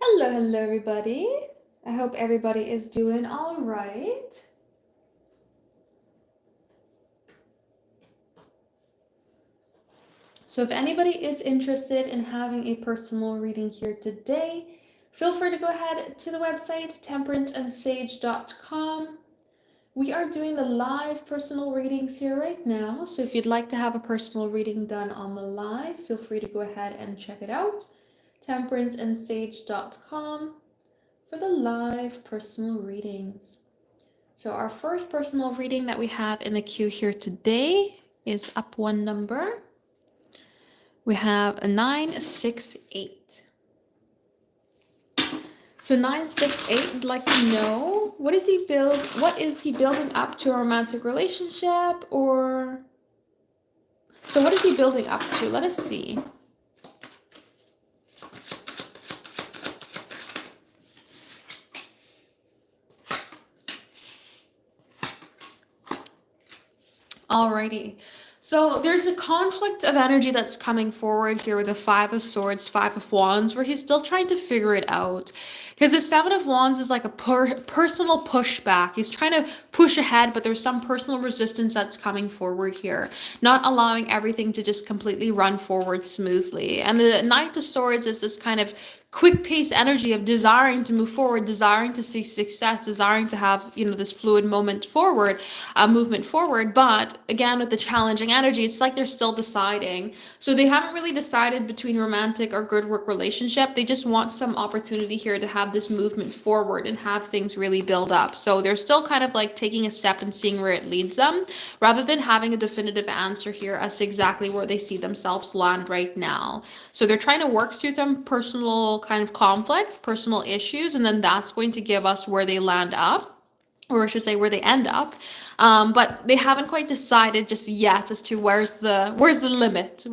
Hello, everybody. I hope everybody is doing all right. So, if anybody is interested in having a personal reading here today, feel free to go ahead to the website temperanceandsage.com. We are doing the live personal readings here right now. So, if you'd like to have a personal reading done on the live, feel free to go ahead and check it out. temperanceandsage.com for the live personal readings. So our first personal reading that we have in the queue here today is up one number. We have a 968. So 968 would like to know what is he building up to a romantic relationship, or so what is he building up to? Let us see. Alrighty. So there's a conflict of energy that's coming forward here with the Five of Swords, Five of Wands, where he's still trying to figure it out. Because the Seven of Wands is like a personal pushback. He's trying to push ahead, but there's some personal resistance that's coming forward here, not allowing everything to just completely run forward smoothly. And the Knight of Swords is this kind of quick pace energy of desiring to move forward, desiring to see success, desiring to have, this fluid movement forward. But again, with the challenging energy, it's like they're still deciding. So they haven't really decided between romantic or good work relationship. They just want some opportunity here to have this movement forward and have things really build up. So they're still kind of like taking a step and seeing where it leads them, rather than having a definitive answer here as to exactly where they see themselves land right now. So they're trying to work through some personal kind of conflict, personal issues, and then that's going to give us where they land up, or I should say where they end up. But they haven't quite decided just yet as to where's the limit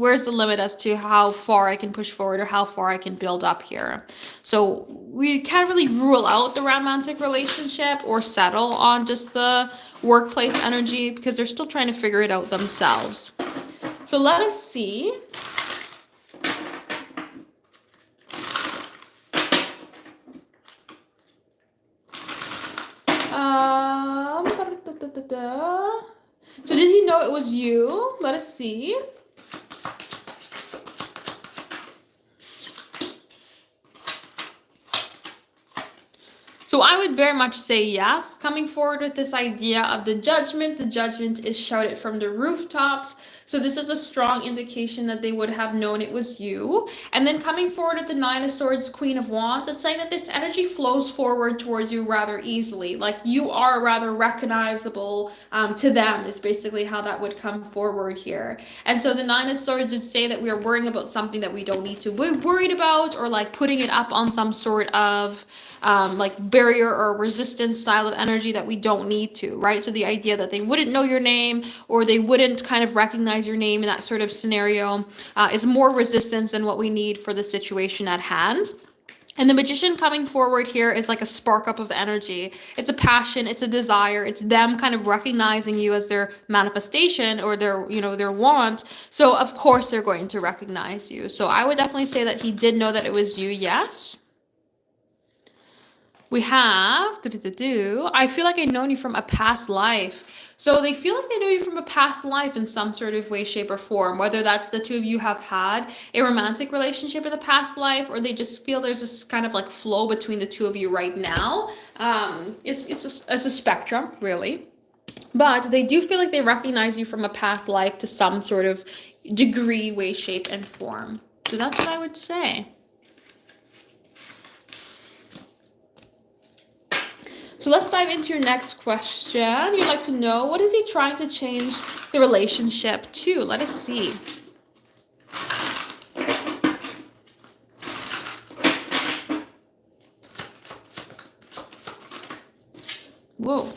as to how far I can push forward or how far I can build up here. So we can't really rule out the romantic relationship or settle on just the workplace energy, because they're still trying to figure it out themselves. So let us see. So did he know it was you? Let us see. So I would very much say yes. Coming forward with this idea of the judgment is shouted from the rooftops. So this is a strong indication that they would have known it was you. And then coming forward with the Nine of Swords, Queen of Wands, it's saying that this energy flows forward towards you rather easily. Like you are rather recognizable to them is basically how that would come forward here. And so the Nine of Swords would say that we are worrying about something that we don't need to be worried about, or like putting it up on some sort of like barrier or resistance style of energy that we don't need to, right? So the idea that they wouldn't know your name, or they wouldn't kind of recognize your name in that sort of scenario is more resistance than what we need for the situation at hand. And the Magician coming forward here is like a spark up of energy. It's a passion, it's a desire, it's them kind of recognizing you as their manifestation or their want. So of course they're going to recognize you. So I would definitely say that he did know that it was you, yes. We have, I feel like I've known you from a past life. So they feel like they know you from a past life in some sort of way, shape, or form, whether that's the two of you have had a romantic relationship in the past life, or they just feel there's this kind of like flow between the two of you right now. It's a spectrum, really. But they do feel like they recognize you from a past life to some sort of degree, way, shape, and form. So that's what I would say. So let's dive into your next question. You'd like to know, what is he trying to change the relationship to? Let us see. Whoa.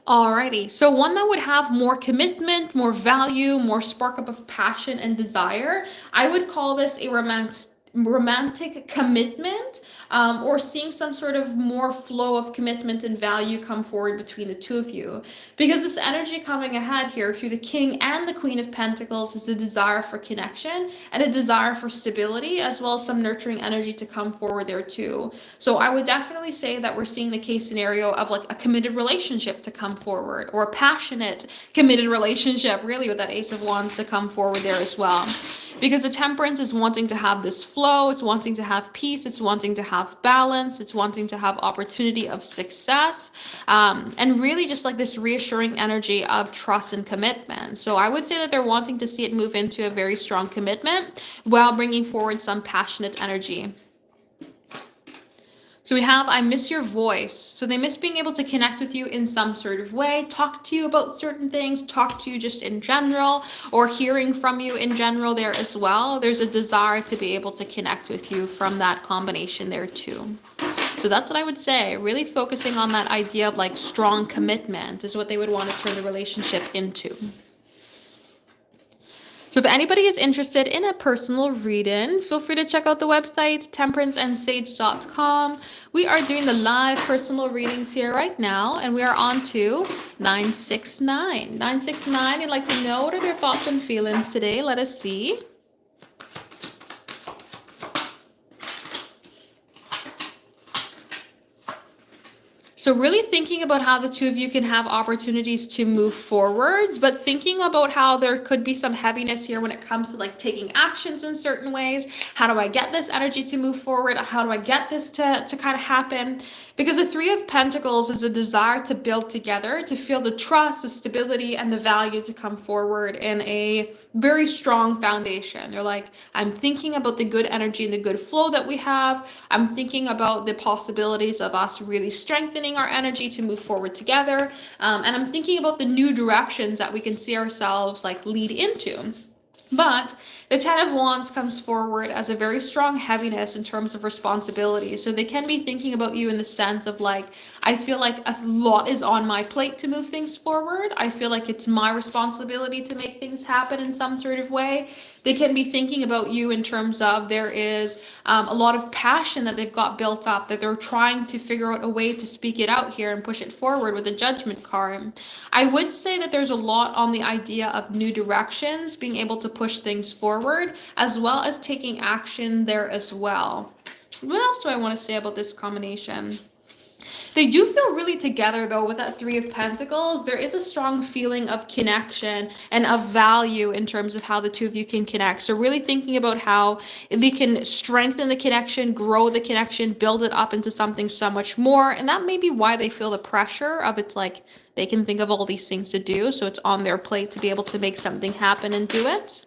Alrighty, so one that would have more commitment, more value, more spark up of passion and desire. I would call this a romantic commitment, or seeing some sort of more flow of commitment and value come forward between the two of you. Because this energy coming ahead here through the King and the Queen of Pentacles is a desire for connection and a desire for stability, as well as some nurturing energy to come forward there too. So I would definitely say that we're seeing the case scenario of like a committed relationship to come forward, or a passionate committed relationship, really, with that Ace of Wands to come forward there as well. Because the Temperance is wanting to have this flow, it's wanting to have peace, it's wanting to have balance, it's wanting to have opportunity of success, and really just like this reassuring energy of trust and commitment. So I would say that they're wanting to see it move into a very strong commitment while bringing forward some passionate energy. So we have, I miss your voice. So they miss being able to connect with you in some sort of way, talk to you about certain things, talk to you just in general, or hearing from you in general there as well. There's a desire to be able to connect with you from that combination there too. So that's what I would say. Really focusing on that idea of like strong commitment is what they would want to turn the relationship into. So if anybody is interested in a personal reading, feel free to check out the website, temperanceandsage.com. We are doing the live personal readings here right now, and we are on to 969. 969, you'd like to know what are their thoughts and feelings today. Let us see. So really thinking about how the two of you can have opportunities to move forwards, but thinking about how there could be some heaviness here when it comes to like taking actions in certain ways. How do I get this energy to move forward? How do I get this to kind of happen? Because the Three of Pentacles is a desire to build together, to feel the trust, the stability, and the value to come forward in a very strong foundation. They're like, I'm thinking about the good energy and the good flow that we have. I'm thinking about the possibilities of us really strengthening our energy to move forward together. And I'm thinking about the new directions that we can see ourselves like lead into. But the Ten of Wands comes forward as a very strong heaviness in terms of responsibility. So they can be thinking about you in the sense of like, I feel like a lot is on my plate to move things forward. I feel like it's my responsibility to make things happen in some sort of way. They can be thinking about you in terms of there is a lot of passion that they've got built up, that they're trying to figure out a way to speak it out here and push it forward with the Judgment card. I would say that there's a lot on the idea of new directions, being able to push things forward, as well as taking action there as well. What else do I want to say about this combination? They do feel really together though with that Three of Pentacles. There is a strong feeling of connection and of value in terms of how the two of you can connect. So really thinking about how they can strengthen the connection, grow the connection, build it up into something so much more. And that may be why they feel the pressure of it's like they can think of all these things to do. So it's on their plate to be able to make something happen and do it.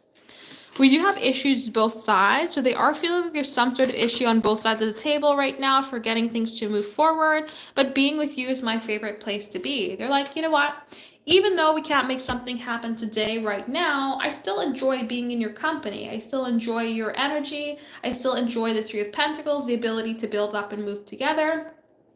We do have issues both sides, so they are feeling like there's some sort of issue on both sides of the table right now for getting things to move forward, but being with you is my favorite place to be. They're like, you know what? Even though we can't make something happen today, right now, I still enjoy being in your company. I still enjoy your energy. I still enjoy the Three of Pentacles, the ability to build up and move together.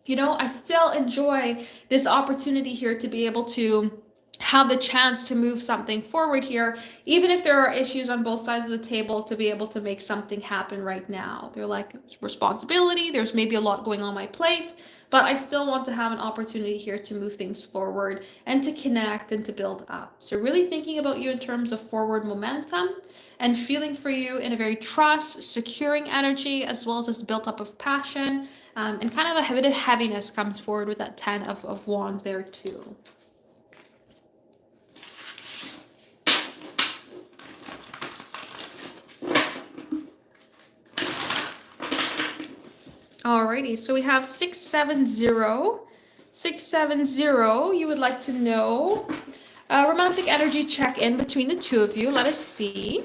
You know, I still enjoy this opportunity here to be able to have the chance to move something forward here, even if there are issues on both sides of the table, to be able to make something happen right now. They're like, responsibility, there's maybe a lot going on my plate, but I still want to have an opportunity here to move things forward and to connect and to build up. So really thinking about you in terms of forward momentum and feeling for you in a very trust, securing energy, as well as this built up of passion, and kind of a bit of heaviness comes forward with that Ten of Wands there too. Alrighty, so we have 670. 670, you would like to know romantic energy check-in between the two of you. Let us see.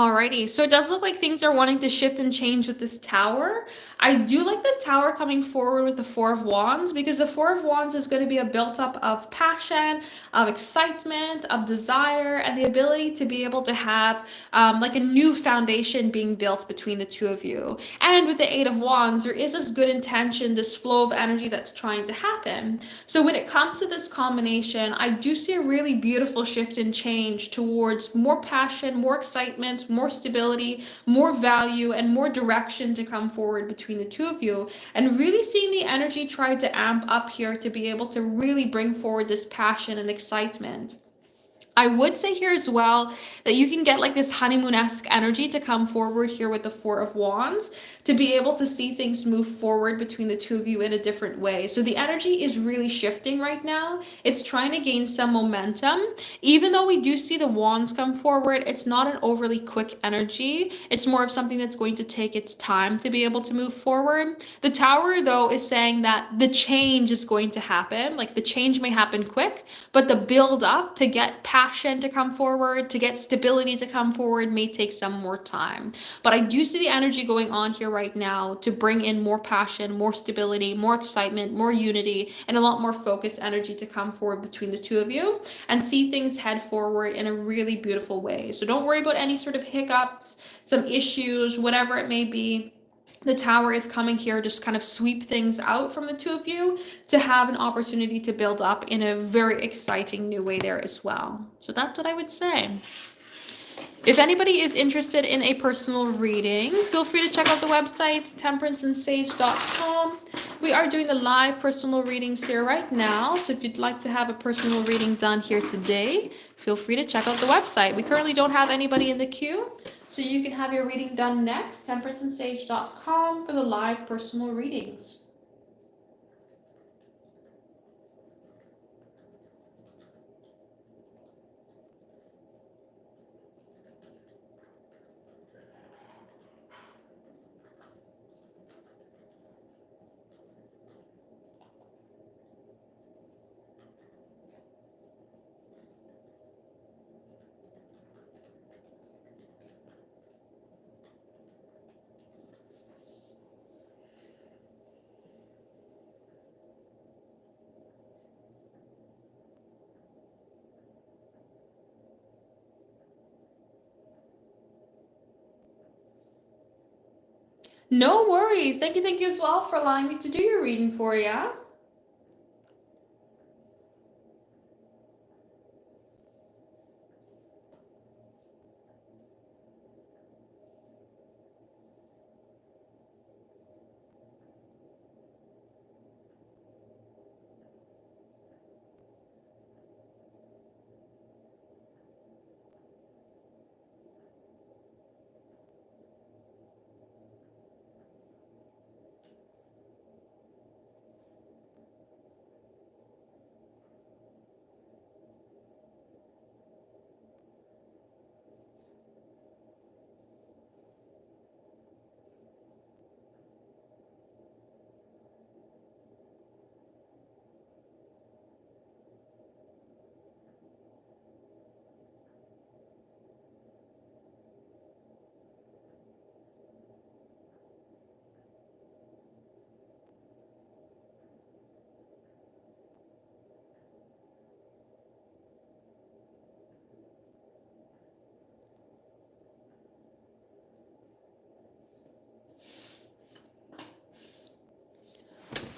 Alrighty, so it does look like things are wanting to shift and change with this tower. I do like the tower coming forward with the Four of Wands because the Four of Wands is going to be a built up of passion, of excitement, of desire, and the ability to be able to have like a new foundation being built between the two of you. And with the Eight of Wands, there is this good intention, this flow of energy that's trying to happen. So when it comes to this combination, I do see a really beautiful shift and change towards more passion, more excitement, more stability, more value, and more direction to come forward between the two of you. And really seeing the energy try to amp up here to be able to really bring forward this passion and excitement. I would say here as well that you can get like this honeymoon-esque energy to come forward here with the Four of Wands to be able to see things move forward between the two of you in a different way. So the energy is really shifting right now. It's trying to gain some momentum. Even though we do see the wands come forward, it's not an overly quick energy. It's more of something that's going to take its time to be able to move forward. The tower, though, is saying that the change is going to happen. Like the change may happen quick, but the build up to get passion to come forward, to get stability to come forward may take some more time. But I do see the energy going on here right now to bring in more passion, more stability, more excitement, more unity, and a lot more focused energy to come forward between the two of you and see things head forward in a really beautiful way. So don't worry about any sort of hiccups, some issues, whatever it may be. The tower is coming here just kind of sweep things out from the two of you to have an opportunity to build up in a very exciting new way there as well. So that's what I would say. If anybody is interested in a personal reading, feel free to check out the website, temperanceandsage.com. We are doing the live personal readings here right now. So if you'd like to have a personal reading done here today, feel free to check out the website. We currently don't have anybody in the queue, so you can have your reading done next, temperanceandsage.com for the live personal readings. No worries. Thank you as well for allowing me to do your reading for you.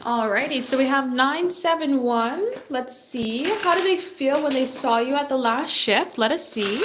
Alrighty, so we have 971. Let's see. How did they feel when they saw you at the last shift? Let us see.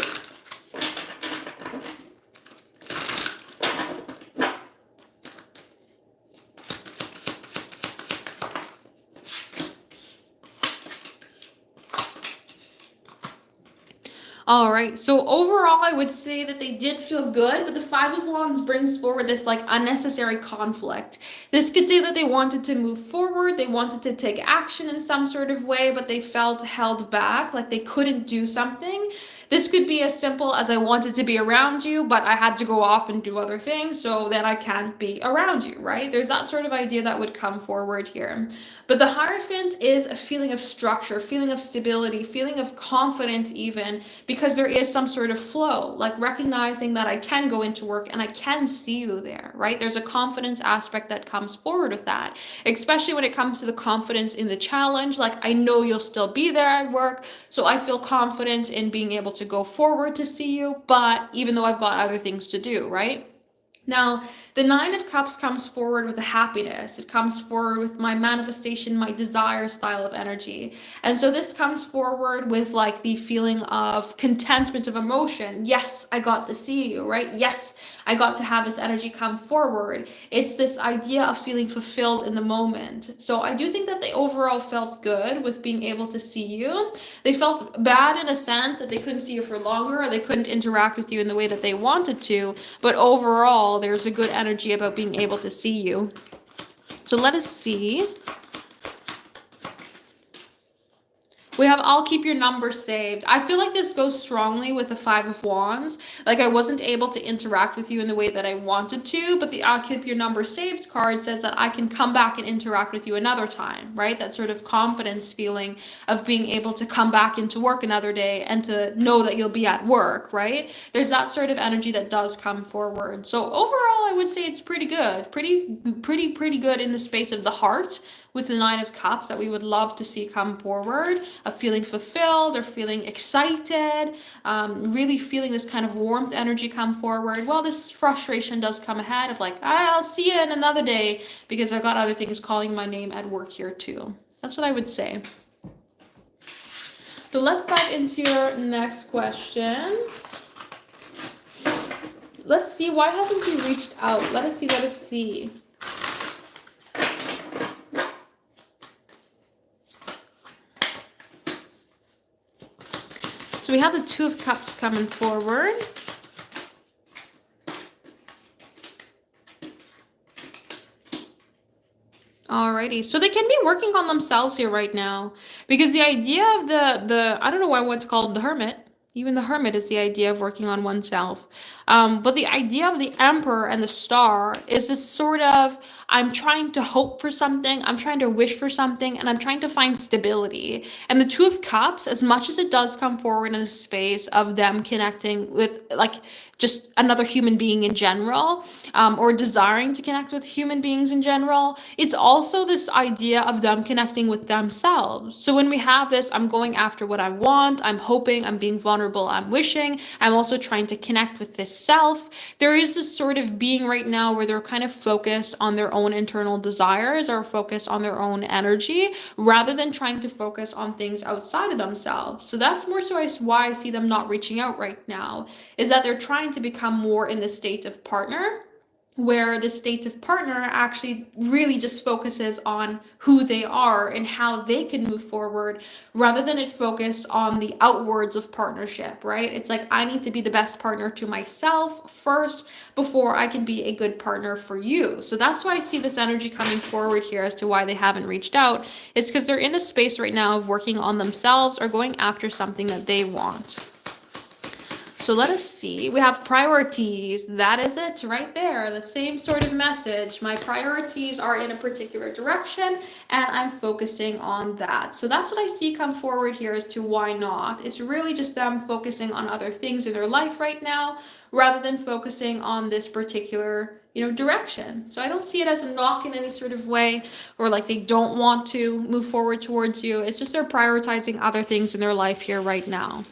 All right, so overall, I would say that they did feel good, but the Five of Wands brings forward this like unnecessary conflict. This could say that they wanted to move forward, they wanted to take action in some sort of way, but they felt held back, like they couldn't do something. This could be as simple as I wanted to be around you, but I had to go off and do other things, so then I can't be around you, right? There's that sort of idea that would come forward here. But the Hierophant is a feeling of structure, feeling of stability, feeling of confidence even, because there is some sort of flow, like recognizing that I can go into work and I can see you there, right? There's a confidence aspect that comes forward with that, especially when it comes to the confidence in the challenge. Like, I know you'll still be there at work, so I feel confident in being able to go forward to see you, but even though I've got other things to do, right? Now, the Nine of Cups comes forward with the happiness. It comes forward with my manifestation, my desire style of energy. And so this comes forward with like the feeling of contentment of emotion. Yes, I got to see you, right? Yes, I got to have this energy come forward. It's this idea of feeling fulfilled in the moment. So I do think that they overall felt good with being able to see you. They felt bad in a sense that they couldn't see you for longer, or they couldn't interact with you in the way that they wanted to. But overall, there's a good energy about being able to see you. So let us see. We have I'll keep your number saved. I feel like this goes strongly with the Five of Wands. Like, I wasn't able to interact with you in the way that I wanted to, but the I'll keep your number saved card says that I can come back and interact with you another time, right? That sort of confidence feeling of being able to come back into work another day and to know that you'll be at work, right? There's that sort of energy that does come forward. So overall, I would say it's pretty good. Pretty good in the space of the heart, with the Nine of Cups, that we would love to see come forward, of feeling fulfilled or feeling excited, really feeling this kind of warmth energy come forward. Well, this frustration does come ahead of like, I'll see you in another day because I've got other things calling my name at work here too. That's what I would say. So let's dive into your next question. Let's see, why hasn't he reached out? Let us see. So we have the Two of Cups coming forward. Alrighty, so they can be working on themselves here right now, because the idea of the I don't know why I want to call him the Hermit. Even the Hermit is the idea of working on oneself. But the idea of the Emperor and the Star is this sort of, I'm trying to hope for something, I'm trying to wish for something, and I'm trying to find stability. And the Two of Cups, as much as it does come forward in a space of them connecting with like just another human being in general, or desiring to connect with human beings in general, it's also this idea of them connecting with themselves. So when we have this, I'm going after what I want, I'm hoping, I'm being vulnerable, I'm wishing, I'm also trying to connect with this self. There is this sort of being right now where they're kind of focused on their own internal desires, or focused on their own energy, rather than trying to focus on things outside of themselves. So that's more so why I see them not reaching out right now, is that they're trying to become more in the state of partner, where the state of partner actually really just focuses on who they are and how they can move forward, rather than it focused on the outwards of partnership, right? It's like, I need to be the best partner to myself first before I can be a good partner for you. So that's why I see this energy coming forward here as to why they haven't reached out. It's because they're in a space right now of working on themselves or going after something that they want. So let us see. We have priorities. That is it right there. The same sort of message. My priorities are in a particular direction and I'm focusing on that. So that's what I see come forward here as to why not. It's really just them focusing on other things in their life right now, rather than focusing on this particular direction. So I don't see it as a knock in any sort of way, or like they don't want to move forward towards you. It's just they're prioritizing other things in their life here right now.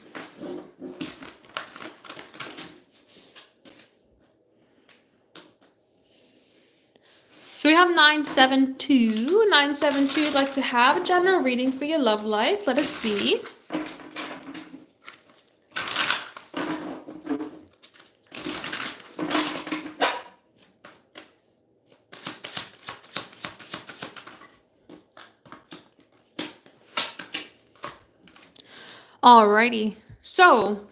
So we have 972. 972, you'd like to have a general reading for your love life. Let us see. Alrighty. So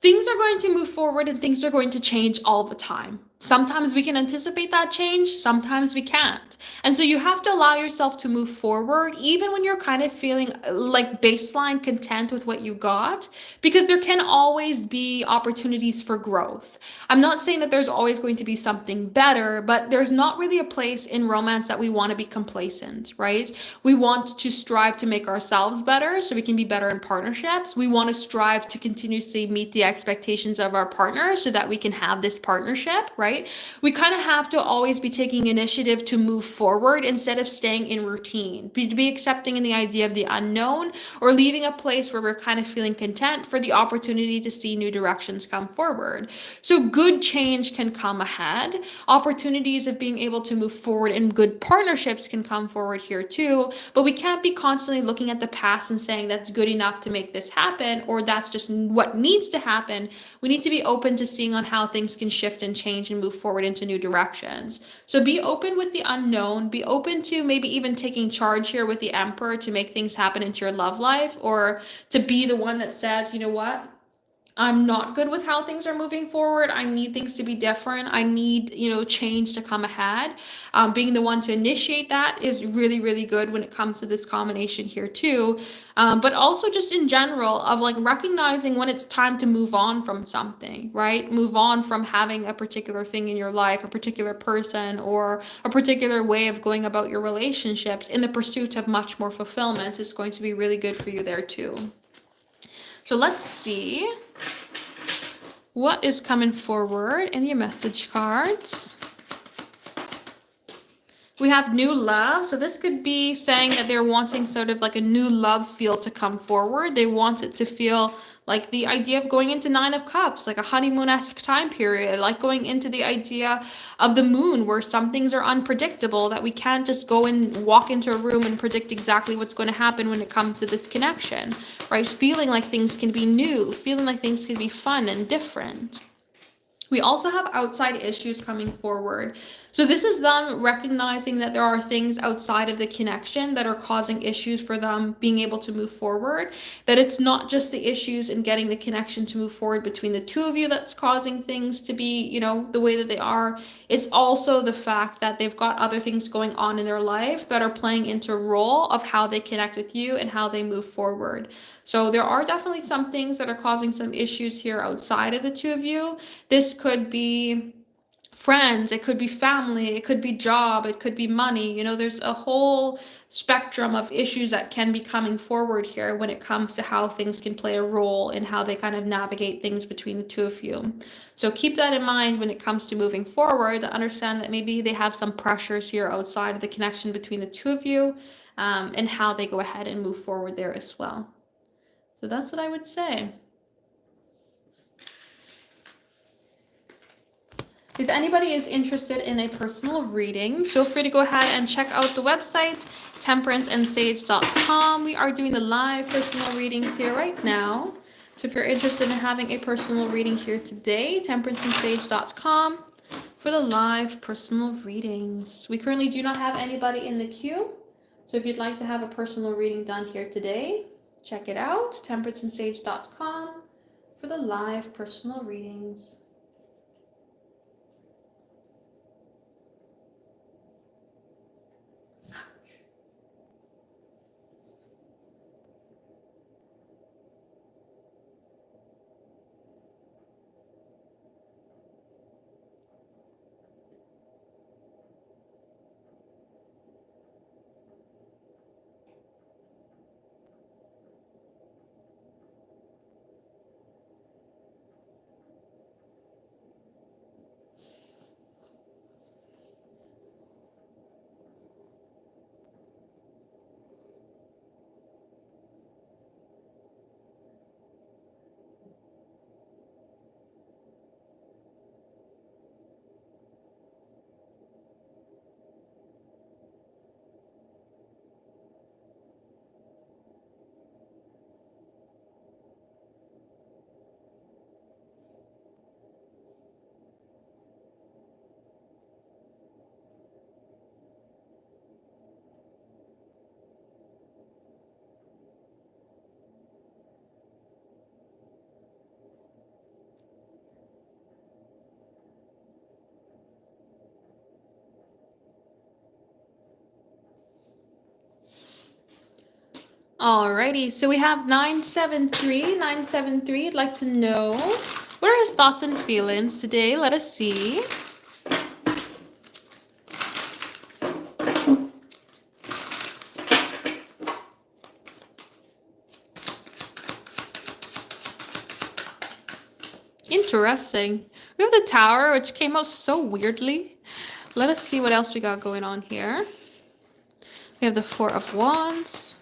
things are going to move forward and things are going to change all the time. Sometimes we can anticipate that change, sometimes we can't. And so you have to allow yourself to move forward, even when you're kind of feeling like baseline content with what you got, because there can always be opportunities for growth. I'm not saying that there's always going to be something better, but there's not really a place in romance that we want to be complacent, right? We want to strive to make ourselves better so we can be better in partnerships. We want to strive to continuously meet the expectations of our partner so that we can have this partnership, right? We kind of have to always be taking initiative to move forward instead of staying in routine. Be accepting in the idea of the unknown, or leaving a place where we're kind of feeling content for the opportunity to see new directions come forward. So good change can come ahead. Opportunities of being able to move forward in good partnerships can come forward here too, but we can't be constantly looking at the past and saying that's good enough to make this happen, or that's just what needs to happen. We need to be open to seeing on how things can shift and change and move forward into new directions. So be open with the unknown, be open to maybe even taking charge here with the Emperor to make things happen into your love life, or to be the one that says, you know what? I'm not good with how things are moving forward. I need things to be different. I need, change to come ahead. Being the one to initiate that is really, really good when it comes to this combination here too. But also just in general of like recognizing when it's time to move on from something, right? Move on from having a particular thing in your life, a particular person, or a particular way of going about your relationships in the pursuit of much more fulfillment is going to be really good for you there too. So let's see what is coming forward in your message cards. We have new love. So this could be saying that they're wanting sort of like a new love feel to come forward. They want it to feel like the idea of going into Nine of Cups, like a honeymoon-esque time period, like going into the idea of the moon where some things are unpredictable, that we can't just go and walk into a room and predict exactly what's going to happen when it comes to this connection, right? Feeling like things can be new, feeling like things can be fun and different. We also have outside issues coming forward. So this is them recognizing that there are things outside of the connection that are causing issues for them being able to move forward. That it's not just the issues in getting the connection to move forward between the two of you that's causing things to be, the way that they are. It's also the fact that they've got other things going on in their life that are playing into a role of how they connect with you and how they move forward. So there are definitely some things that are causing some issues here outside of the two of you. This could be friends, it could be family, it could be job, it could be money. There's a whole spectrum of issues that can be coming forward here when it comes to how things can play a role in how they kind of navigate things between the two of you. So keep that in mind when it comes to moving forward, to understand that maybe they have some pressures here outside of the connection between the two of you, and how they go ahead and move forward there as well. So that's what I would say. If anybody is interested in a personal reading, feel free to go ahead and check out the website, temperanceandsage.com. We are doing the live personal readings here right now. So if you're interested in having a personal reading here today, temperanceandsage.com for the live personal readings. We currently do not have anybody in the queue. So if you'd like to have a personal reading done here today, check it out, temperanceandsage.com for the live personal readings. Alrighty, so we have 973. 973, I'd like to know what are his thoughts and feelings today. Let us see. Interesting. We have the Tower, which came out so weirdly. Let us see what else we got going on here. We have the Four of Wands.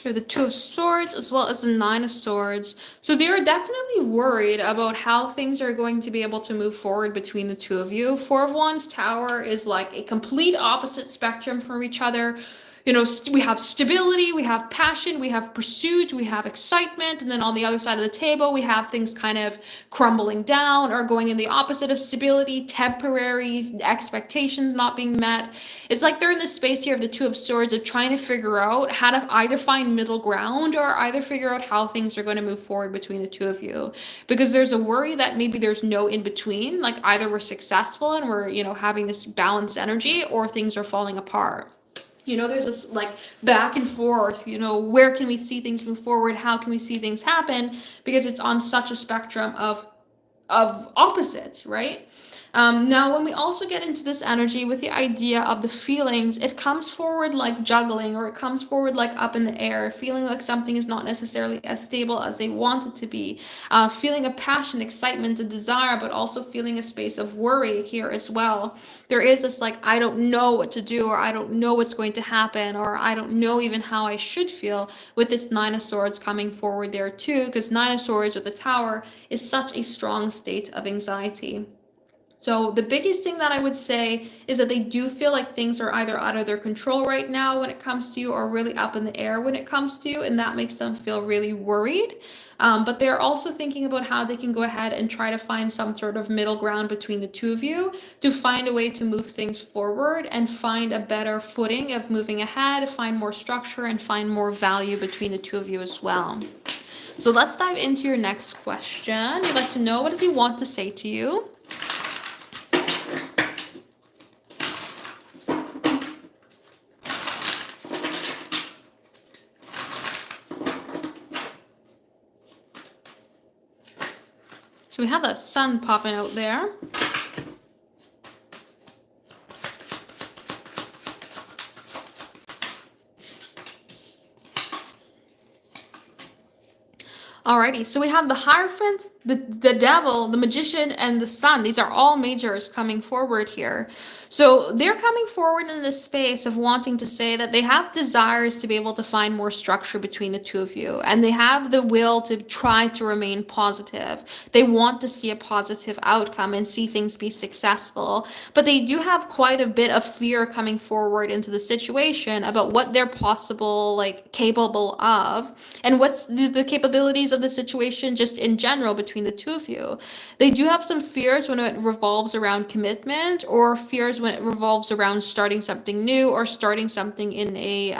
We have the Two of Swords as well as the Nine of Swords. So they are definitely worried about how things are going to be able to move forward between the two of you. Four of Wands Tower is like a complete opposite spectrum from each other. You know, we have stability, we have passion, we have pursuit, we have excitement, and then on the other side of the table, we have things kind of crumbling down or going in the opposite of stability, temporary expectations not being met. It's like they're in this space here of the Two of Swords of trying to figure out how to either find middle ground or either figure out how things are going to move forward between the two of you. Because there's a worry that maybe there's no in between, like either we're successful and we're, having this balanced energy or things are falling apart. There's this like back and forth, where can we see things move forward? How can we see things happen? Because it's on such a spectrum of opposites, right? Now, when we also get into this energy with the idea of the feelings, it comes forward like juggling, or it comes forward like up in the air, feeling like something is not necessarily as stable as they want it to be, feeling a passion, excitement, a desire, but also feeling a space of worry here as well. There is this like, I don't know what to do, or I don't know what's going to happen, or I don't know even how I should feel, with this Nine of Swords coming forward there too, because Nine of Swords with the Tower is such a strong state of anxiety. So the biggest thing that I would say is that they do feel like things are either out of their control right now when it comes to you, or really up in the air when it comes to you, and that makes them feel really worried. But they're also thinking about how they can go ahead and try to find some sort of middle ground between the two of you to find a way to move things forward and find a better footing of moving ahead, find more structure, and find more value between the two of you as well. So let's dive into your next question. You'd like to know, what does he want to say to you? So we have that sun popping out there. Alrighty, so we have the Hierophant, the Devil, the Magician, and the Sun. These are all majors coming forward here. So they're coming forward in this space of wanting to say that they have desires to be able to find more structure between the two of you, and they have the will to try to remain positive. They want to see a positive outcome and see things be successful, but they do have quite a bit of fear coming forward into the situation about what they're capable of, and what's the capabilities of the situation just in general between the two of you. They do have some fears when it revolves around commitment, or fears when it revolves around starting something new, or starting something in a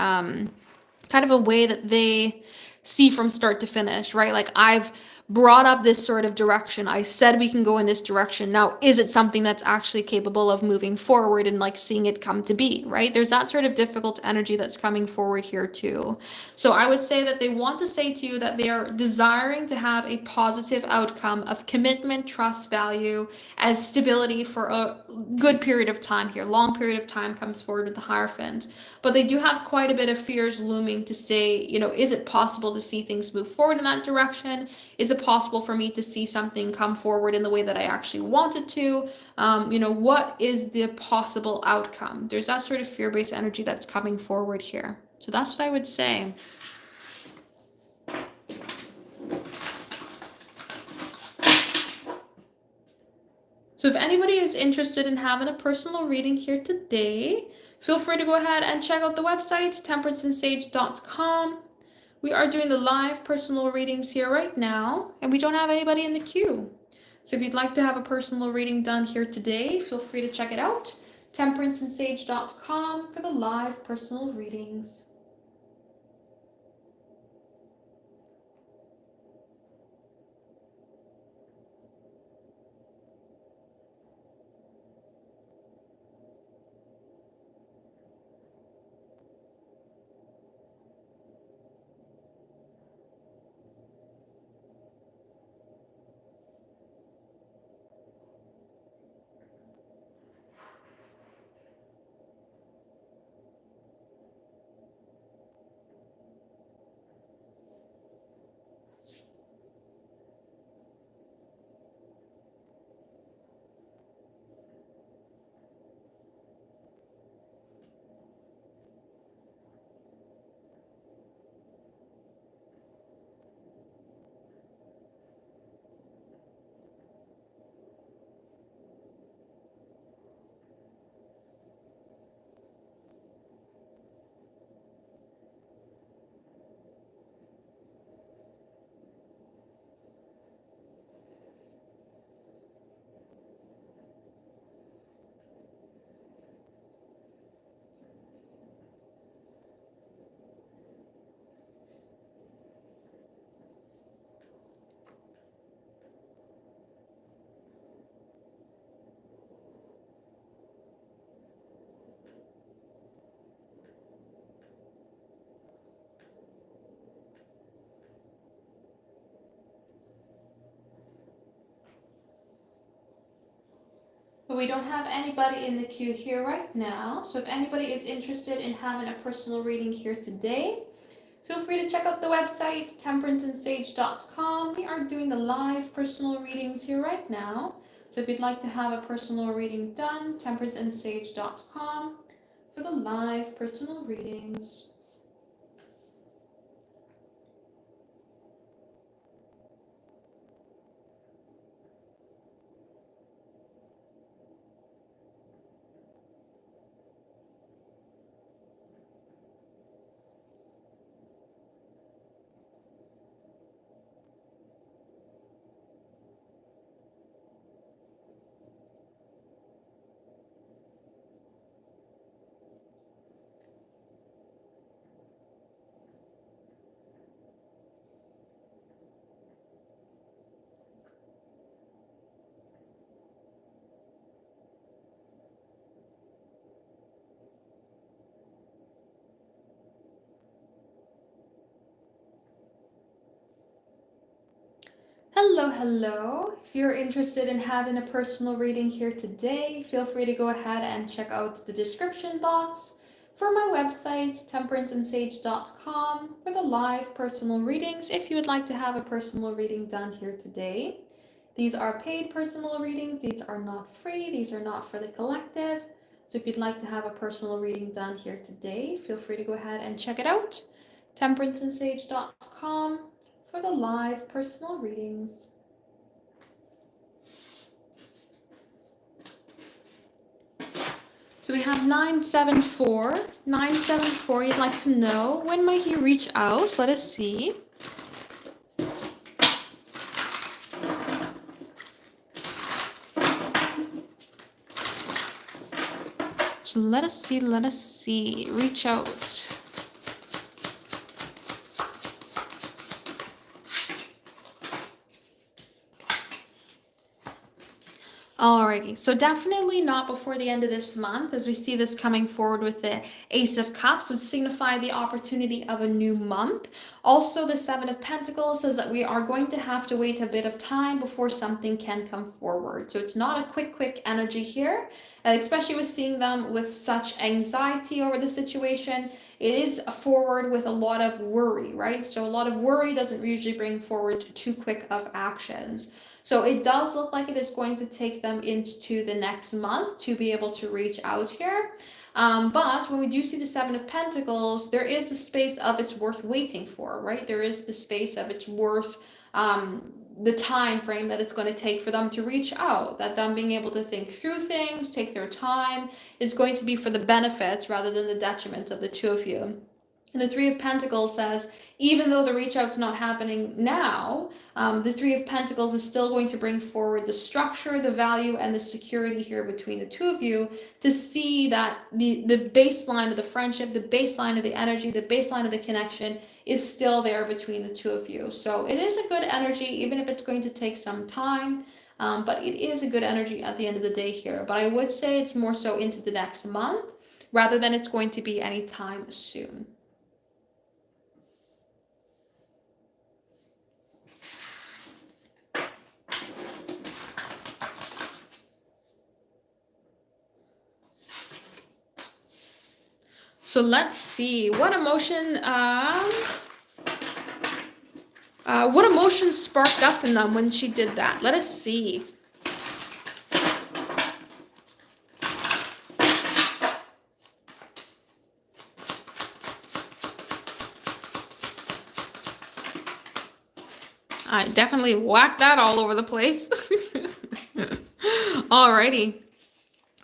kind of a way that they see from start to finish, right? Like, I've brought up this sort of direction. I said we can go in this direction. Now, is it something that's actually capable of moving forward and like seeing it come to be, right? There's that sort of difficult energy that's coming forward here too. So I would say that they want to say to you that they are desiring to have a positive outcome of commitment, trust, value, as stability for a good period of time here. Long period of time comes forward with the Hierophant. But they do have quite a bit of fears looming to say, is it possible to see things move forward in that direction? Is it possible for me to see something come forward in the way that I actually wanted to? What is the possible outcome? There's that sort of fear-based energy that's coming forward here. So that's what I would say. So if anybody is interested in having a personal reading here today, feel free to go ahead and check out the website, temperanceandsage.com. We are doing the live personal readings here right now, and we don't have anybody in the queue. So if you'd like to have a personal reading done here today, feel free to check it out, temperanceandsage.com, for the live personal readings. we don't have anybody in the queue here right now. So if anybody is interested in having a personal reading here today, feel free to check out the website, temperanceandsage.com. We are doing the live personal readings here right now. So if you'd like to have a personal reading done, temperanceandsage.com for the live personal readings. Hello, hello. If you're interested in having a personal reading here today, feel free to go ahead and check out the description box for my website, temperanceandsage.com, for the live personal readings if you would like to have a personal reading done here today. These are paid personal readings. These are not free. These are not for the collective. So if you'd like to have a personal reading done here today, feel free to go ahead and check it out, temperanceandsage.com, for the live personal readings. So we have 974. 974, you'd like to know, when might he reach out? Let us see. So let us see. Reach out. Alrighty, so definitely not before the end of this month, as we see this coming forward with the Ace of Cups, would signify the opportunity of a new month. Also, the Seven of Pentacles says that we are going to have to wait a bit of time before something can come forward. So it's not a quick energy here, especially with seeing them with such anxiety over the situation. It is forward with a lot of worry, right? So a lot of worry doesn't usually bring forward too quick of actions. So it does look like it is going to take them into the next month to be able to reach out here. But when we do see the Seven of Pentacles, there is the space of it's worth waiting for, right? There is the space of it's worth the time frame that it's going to take for them to reach out, that them being able to think through things, take their time, is going to be for the benefits rather than the detriment of the two of you. And the Three of Pentacles says, even though the reach out's not happening now, the Three of Pentacles is still going to bring forward the structure, the value, and the security here between the two of you to see that the baseline of the friendship, the baseline of the energy, the baseline of the connection is still there between the two of you. So it is a good energy, even if it's going to take some time. But it is a good energy at the end of the day here. But I would say it's more so into the next month rather than it's going to be anytime soon. So let's see what emotion sparked up in them when she did that. Let us see. I definitely whacked that all over the place. Alrighty.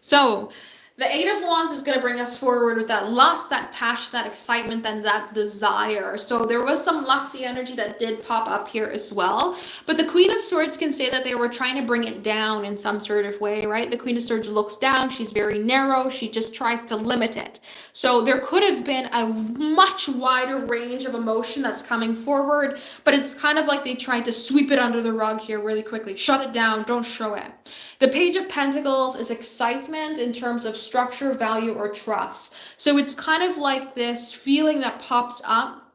So the Eight of Wands is going to bring us forward with that lust, that passion, that excitement, and that desire. So there was some lusty energy that did pop up here as well. But the Queen of Swords can say that they were trying to bring it down in some sort of way, right? The Queen of Swords looks down. She's very narrow. She just tries to limit it. So there could have been a much wider range of emotion that's coming forward, but it's kind of like they tried to sweep it under the rug here really quickly. Shut it down. Don't show it. The Page of Pentacles is excitement in terms of structure, value, or trust. So it's kind of like this feeling that pops up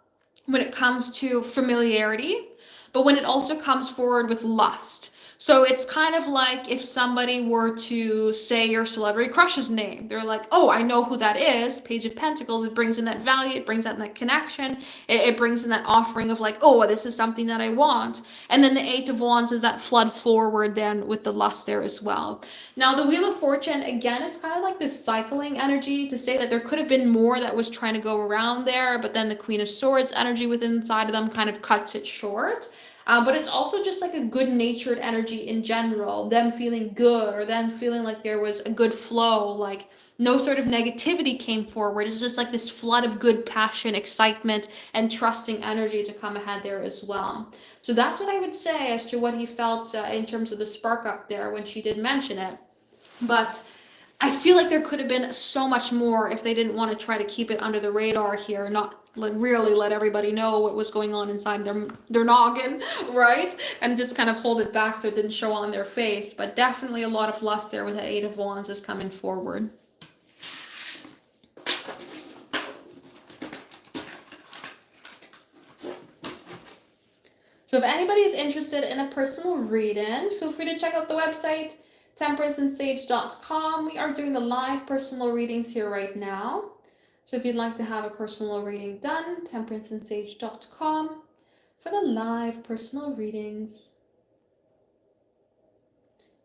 when it comes to familiarity, but when it also comes forward with lust. So it's kind of like if somebody were to say your celebrity crush's name. They're like, oh, I know who that is. Page of Pentacles, it brings in that value, it brings in that connection, it brings in that offering of like, oh, this is something that I want. And then the Eight of Wands is that flood forward then with the lust there as well. Now, the Wheel of Fortune, again, is kind of like this cycling energy to say that there could have been more that was trying to go around there, but then the Queen of Swords energy within inside of them kind of cuts it short. But it's also just like a good natured energy in general, them feeling good or them feeling like there was a good flow, like no sort of negativity came forward. It's just like this flood of good passion, excitement, and trusting energy to come ahead there as well. So that's what I would say as to what he felt in terms of the spark up there when she did mention it. But I feel like there could have been so much more if they didn't want to try to keep it under the radar here, not really let everybody know what was going on inside their noggin, right? And just kind of hold it back so it didn't show on their face. But definitely a lot of lust there with the Eight of Wands is coming forward. So if anybody is interested in a personal reading, feel free to check out the website temperanceandsage.com. We are doing the live personal readings here right now. So if you'd like to have a personal reading done, temperanceandsage.com for the live personal readings.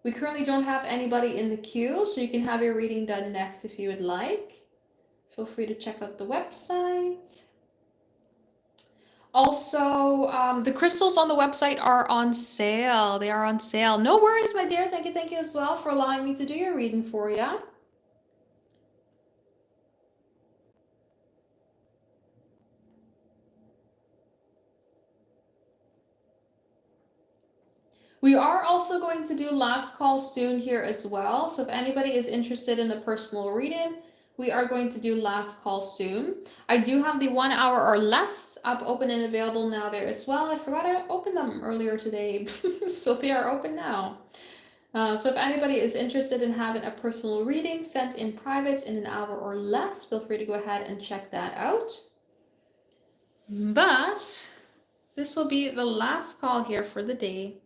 We currently don't have anybody in the queue, so you can have your reading done next if you would like. Feel free to check out the website. Also, the crystals on the website are on sale. They are on sale. No worries, my dear. Thank you as well for allowing me to do your reading for you. We are also going to do last call soon here as well. So if anybody is interested in a personal reading, we are going to do last call soon. I do have the 1 hour or less up, open and available now there as well. I forgot to open them earlier today, so they are open now. So if anybody is interested in having a personal reading sent in private in an hour or less, feel free to go ahead and check that out. But this will be the last call here for the day.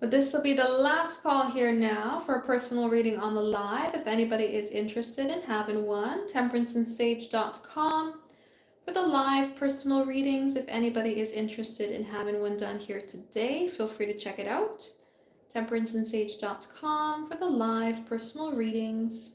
But this will be the last call here now for a personal reading on the live. If anybody is interested in having one, temperanceandsage.com for the live personal readings. If anybody is interested in having one done here today, feel free to check it out. temperanceandsage.com for the live personal readings.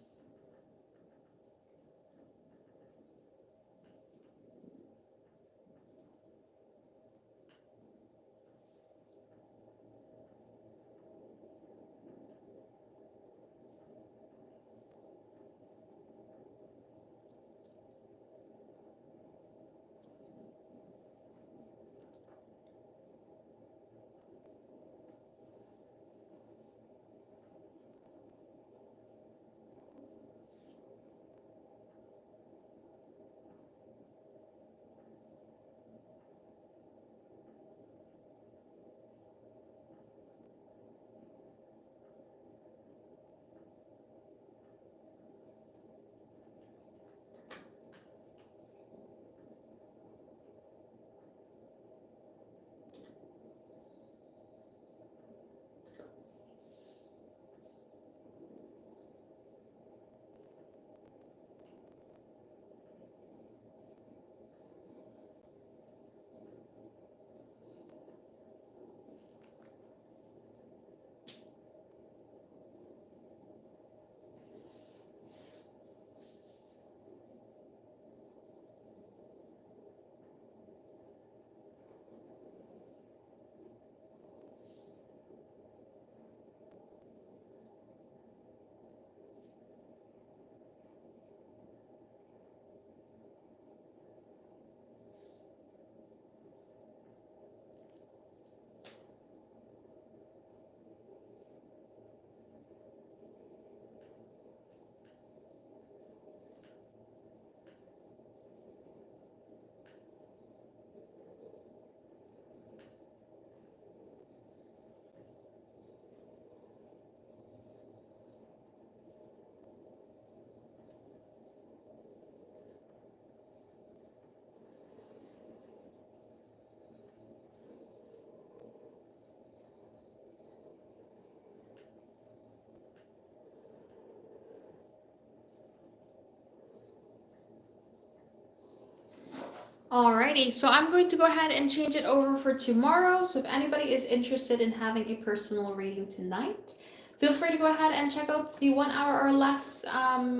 Alrighty, so I'm going to go ahead and change it over for tomorrow. So if anybody is interested in having a personal reading tonight, feel free to go ahead and check out the 1 hour or less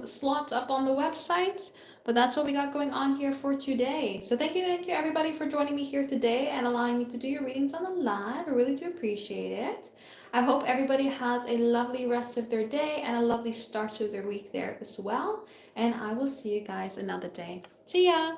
slot up on the website. But that's what we got going on here for today. So thank you everybody for joining me here today and allowing me to do your readings on the live. I really do appreciate it. I hope everybody has a lovely rest of their day and a lovely start to their week there as well. And I will see you guys another day. See ya!